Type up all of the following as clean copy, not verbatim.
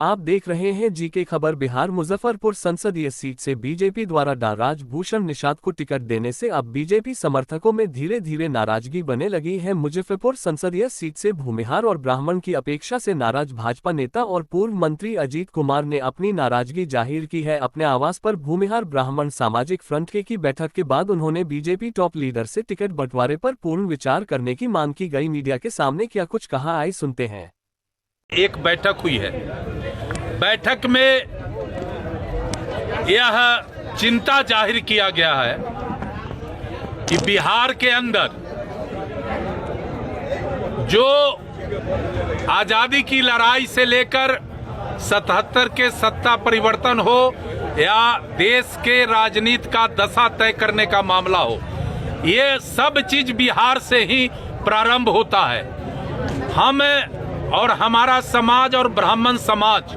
आप देख रहे हैं जीके खबर। बिहार मुजफ्फरपुर संसदीय सीट से बीजेपी द्वारा राज भूषण निषाद को टिकट देने से अब बीजेपी समर्थकों में धीरे धीरे नाराजगी बनने लगी है। मुजफ्फरपुर संसदीय सीट से भूमिहार और ब्राह्मण की अपेक्षा से नाराज भाजपा नेता और पूर्व मंत्री अजीत कुमार ने अपनी नाराजगी जाहिर की है। अपने आवास पर भूमिहार ब्राह्मण सामाजिक फ्रंट की बैठक के बाद उन्होंने बीजेपी टॉप लीडर से टिकट बंटवारे पर पूर्ण विचार करने की मांग की गई। मीडिया के सामने क्या कुछ कहा, आइए सुनते हैं। एक बैठक हुई है। बैठक में यह चिंता जाहिर किया गया है कि बिहार के अंदर जो आजादी की लड़ाई से लेकर 77 के सत्ता परिवर्तन हो या देश के राजनीति का दशा तय करने का मामला हो, ये सब चीज बिहार से ही प्रारंभ होता है। हम और हमारा समाज और ब्राह्मण समाज,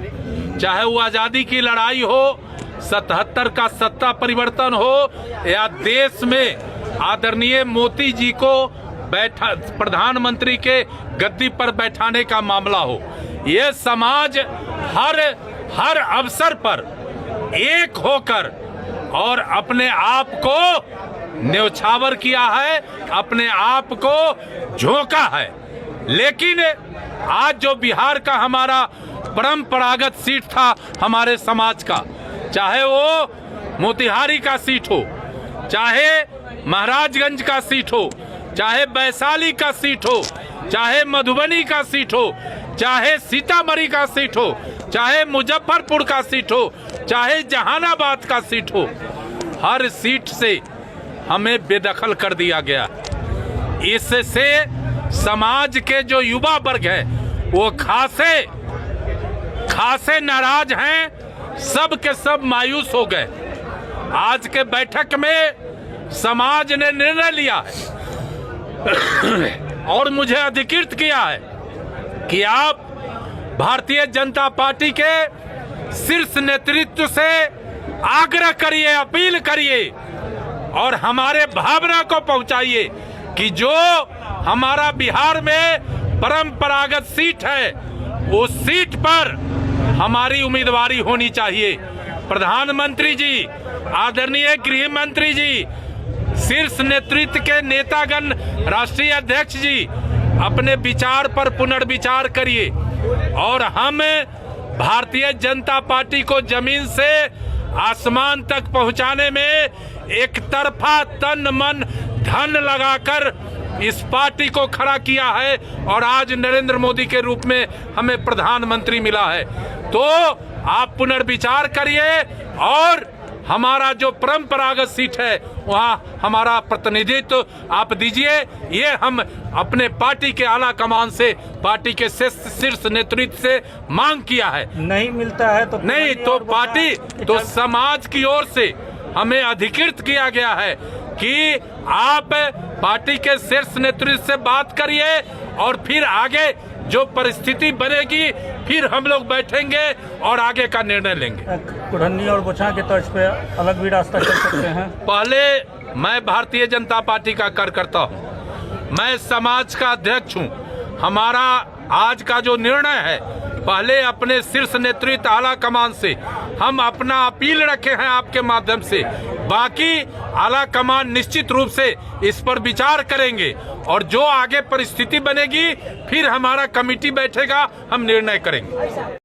चाहे वो आजादी की लड़ाई हो, 77 का सत्ता परिवर्तन हो या देश में आदरणीय मोदी जी को प्रधानमंत्री के गद्दी पर बैठाने का मामला हो, ये समाज हर अवसर पर एक होकर और अपने आप को न्यौछावर किया है, अपने आप को झोंका है। लेकिन आज जो बिहार का हमारा परंपरागत सीट था हमारे समाज का, चाहे वो मोतिहारी का सीट हो, चाहे महाराजगंज का सीट हो, चाहे वैशाली का सीट हो, चाहे मधुबनी का सीट हो, चाहे सीतामढ़ी का सीट हो, चाहे मुजफ्फरपुर का सीट हो, चाहे जहानाबाद का सीट हो, हर सीट से हमें बेदखल कर दिया गया। इससे समाज के जो युवा वर्ग है वो खासे नाराज हैं, सब के सब मायूस हो गए। आज के बैठक में समाज ने निर्णय लिया है और मुझे अधिकृत किया है कि आप भारतीय जनता पार्टी के शीर्ष नेतृत्व से आग्रह करिए, अपील करिए और हमारे भावना को पहुंचाइए कि जो हमारा बिहार में परंपरागत सीट है उस सीट पर हमारी उम्मीदवारी होनी चाहिए। प्रधानमंत्री जी, आदरणीय गृह मंत्री जी, शीर्ष नेतृत्व के नेतागण, राष्ट्रीय अध्यक्ष जी, अपने विचार पर पुनर्विचार करिए और हम भारतीय जनता पार्टी को जमीन से आसमान तक पहुंचाने में एक तरफा तन मन धन लगाकर इस पार्टी को खड़ा किया है और आज नरेंद्र मोदी के रूप में हमें प्रधानमंत्री मिला है। तो आप पुनर्विचार करिए और हमारा जो परंपरागत सीट है वहाँ हमारा प्रतिनिधित्व आप दीजिए। ये हम अपने पार्टी के आला कमान से, पार्टी के शीर्ष नेतृत्व से मांग किया है। नहीं मिलता है तो नहीं तो पार्टी तो समाज की ओर से हमें अधिकृत किया गया है कि आप पार्टी के शीर्ष नेतृत्व से बात करिए और फिर आगे जो परिस्थिति बनेगी फिर हम लोग बैठेंगे और आगे का निर्णय लेंगे। कुढ़नी और गोछा के तर्ज पे अलग भी रास्ता चल सकते हैं। पहले मैं भारतीय जनता पार्टी का कार्यकर्ता हूं, मैं समाज का अध्यक्ष हूं। हमारा आज का जो निर्णय है, पहले अपने शीर्ष नेतृत्व आला कमान से हम अपना अपील रखे हैं आपके माध्यम से, बाकी आला कमान निश्चित रूप से इस पर विचार करेंगे और जो आगे परिस्थिति बनेगी फिर हमारा कमेटी बैठेगा, हम निर्णय करेंगे।